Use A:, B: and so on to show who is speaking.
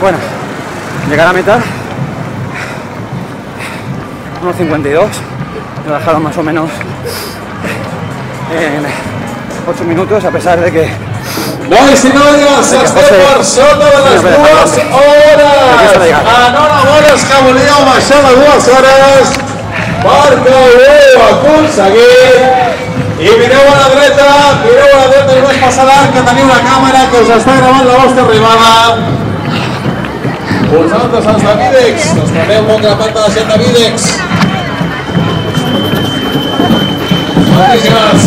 A: Bueno, llegar a meta, unos 52, he bajado más o menos en 8 minutos, a pesar de que...
B: Nois i noies, estem per sota de les 2 hores. Enhorabona, que volíeu baixar de 2 hores perquè ho heu aconseguit. I mireu a la dreta, només passaran que teniu una càmera que us està gravant la vostra arribada. Vosaltres, els de Videx, us preneu un bon grapat de la gent de Videx. Moltíssimes.